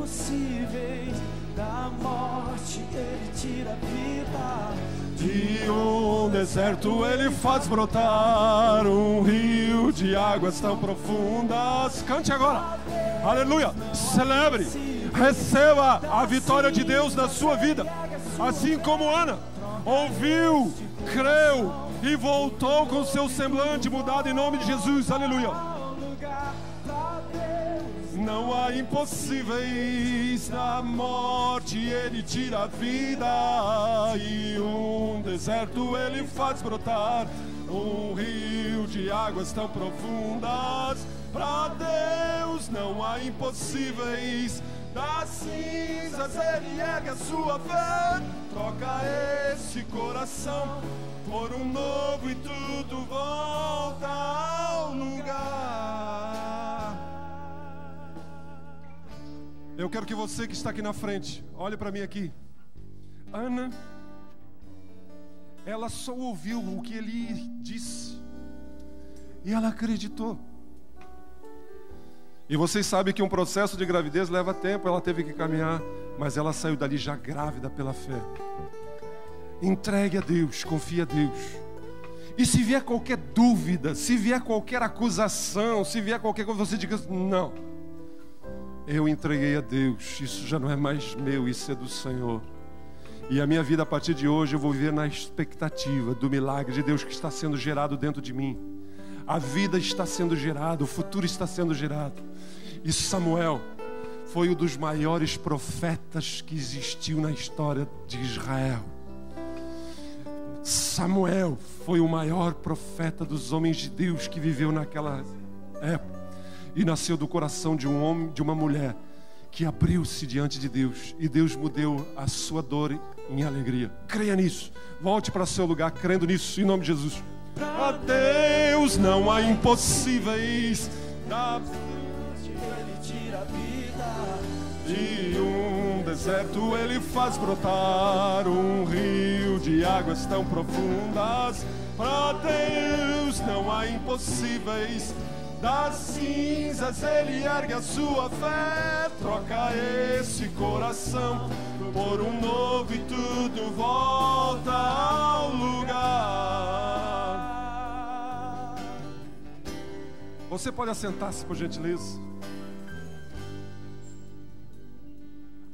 impossíveis, da morte Ele tira a vida. De um deserto Ele faz brotar um rio de águas tão profundas. Cante agora, aleluia, celebre, receba a vitória de Deus na sua vida. Assim como Ana ouviu, creu e voltou com seu semblante mudado em nome de Jesus, aleluia. Não há impossíveis, da morte Ele tira a vida, e um deserto Ele faz brotar um rio de águas tão profundas. Para Deus não há impossíveis, das cinzas Ele ergue a sua fé, troca esse coração por um novo e tudo volta ao lugar. Eu quero que você que está aqui na frente, olhe para mim aqui. Ana, ela só ouviu o que ele disse e ela acreditou. E vocês sabem que um processo de gravidez leva tempo, ela teve que caminhar, mas ela saiu dali já grávida pela fé. Entregue a Deus, confie a Deus. E se vier qualquer dúvida, se vier qualquer acusação, se vier qualquer coisa, você diga: não, eu entreguei a Deus, isso já não é mais meu, isso é do Senhor. E a minha vida a partir de hoje eu vou viver na expectativa do milagre de Deus que está sendo gerado dentro de mim. A vida está sendo gerada, o futuro está sendo gerado. E Samuel foi um dos maiores profetas que existiu na história de Israel. Samuel foi o maior profeta dos homens de Deus que viveu naquela época. E nasceu do coração de um homem, de uma mulher que abriu-se diante de Deus. E Deus mudou a sua dor em alegria. Creia nisso. Volte para seu lugar crendo nisso, em nome de Jesus. Para Deus não há impossíveis, da morte Ele tira a vida. De um deserto Ele faz brotar um rio de águas tão profundas. Para Deus não há impossíveis, das cinzas Ele ergue a sua fé, troca esse coração por um novo e tudo volta ao lugar. Você pode assentar-se, por gentileza.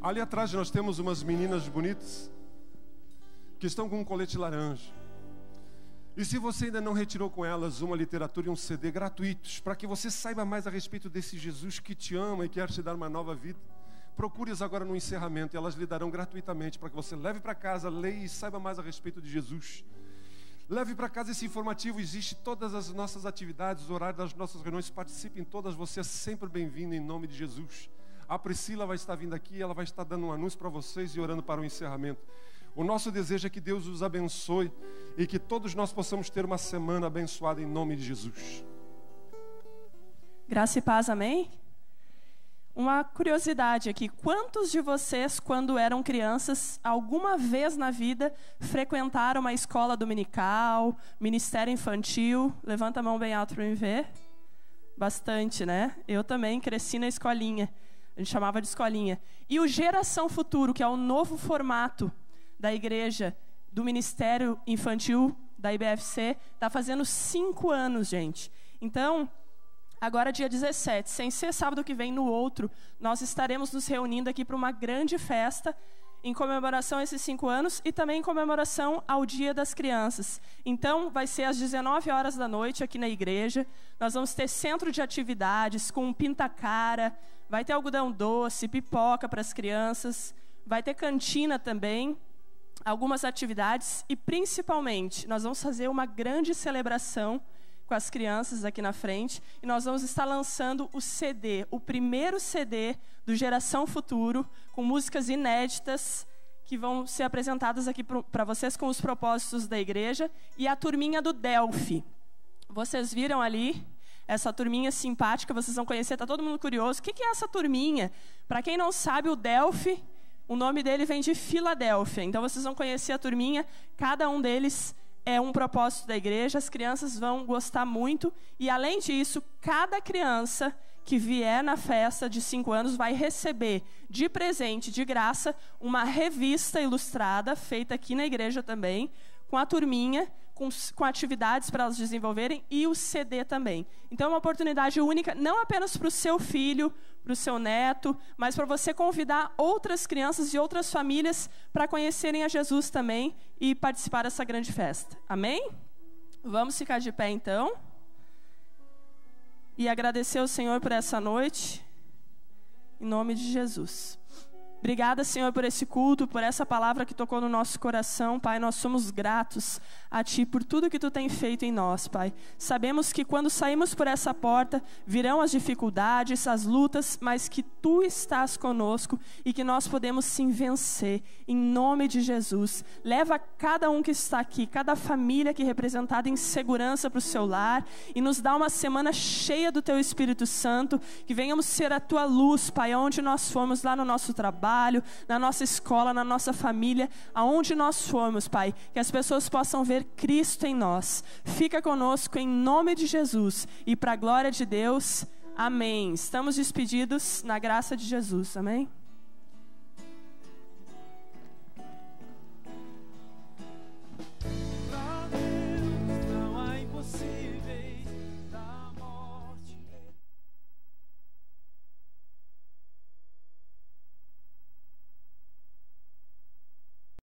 Ali atrás nós temos umas meninas bonitas que estão com um colete laranja. E se você ainda não retirou com elas uma literatura e um CD gratuitos, para que você saiba mais a respeito desse Jesus que te ama e quer te dar uma nova vida, procure-as agora no encerramento e elas lhe darão gratuitamente, para que você leve para casa, leia e saiba mais a respeito de Jesus. Leve para casa esse informativo, existe todas as nossas atividades, o horário das nossas reuniões, participe em todas, você é sempre bem-vindo em nome de Jesus. A Priscila vai estar vindo aqui, ela vai estar dando um anúncio para vocês e orando para o encerramento. O nosso desejo é que Deus os abençoe e que todos nós possamos ter uma semana abençoada em nome de Jesus. Graça e paz, amém? Uma curiosidade aqui, quantos de vocês, quando eram crianças, alguma vez na vida, frequentaram uma escola dominical, ministério infantil? Levanta a mão bem alto para me ver. Bastante, né? Eu também cresci na escolinha, a gente chamava de escolinha. E o Geração Futuro, que é o novo formato da igreja, do Ministério Infantil da IBFC, está fazendo 5 anos, gente. Então, agora dia 17, sem ser sábado que vem, no outro, nós estaremos nos reunindo aqui para uma grande festa em comemoração a esses 5 anos e também em comemoração ao Dia das Crianças. Então, vai ser às 19 horas da noite aqui na igreja. Nós vamos ter centro de atividades com um pinta-cara, vai ter algodão doce, pipoca para as crianças, vai ter cantina também, algumas atividades e, principalmente, nós vamos fazer uma grande celebração com as crianças aqui na frente e nós vamos estar lançando o CD, o primeiro CD do Geração Futuro, com músicas inéditas que vão ser apresentadas aqui para vocês com os propósitos da igreja e a turminha do Delphi. Vocês viram ali essa turminha simpática, vocês vão conhecer, está todo mundo curioso. O que é essa turminha? Para quem não sabe, o Delphi, o nome dele vem de Filadélfia. Então, vocês vão conhecer a turminha. Cada um deles é um propósito da igreja. As crianças vão gostar muito. E, além disso, cada criança que vier na festa de 5 anos vai receber de presente, de graça, uma revista ilustrada, feita aqui na igreja também, com a turminha, com atividades para elas desenvolverem, e o CD também. Então é uma oportunidade única, não apenas para o seu filho, para o seu neto, mas para você convidar outras crianças e outras famílias para conhecerem a Jesus também e participar dessa grande festa. Amém? Vamos ficar de pé então e agradecer ao Senhor por essa noite, em nome de Jesus. Obrigada, Senhor, por esse culto, por essa palavra que tocou no nosso coração, Pai. Nós somos gratos a Ti por tudo que Tu tem feito em nós, Pai. Sabemos que quando saímos por essa porta, virão as dificuldades, as lutas, mas que Tu estás conosco e que nós podemos sim vencer, em nome de Jesus. Leva cada um que está aqui, cada família aqui representada em segurança para o seu lar e nos dá uma semana cheia do Teu Espírito Santo, que venhamos ser a Tua luz, Pai, onde nós formos, lá no nosso trabalho, na nossa escola, na nossa família, aonde nós formos, Pai, que as pessoas possam ver Cristo em nós. Fica conosco em nome de Jesus e para a glória de Deus, amém. Estamos despedidos na graça de Jesus, amém.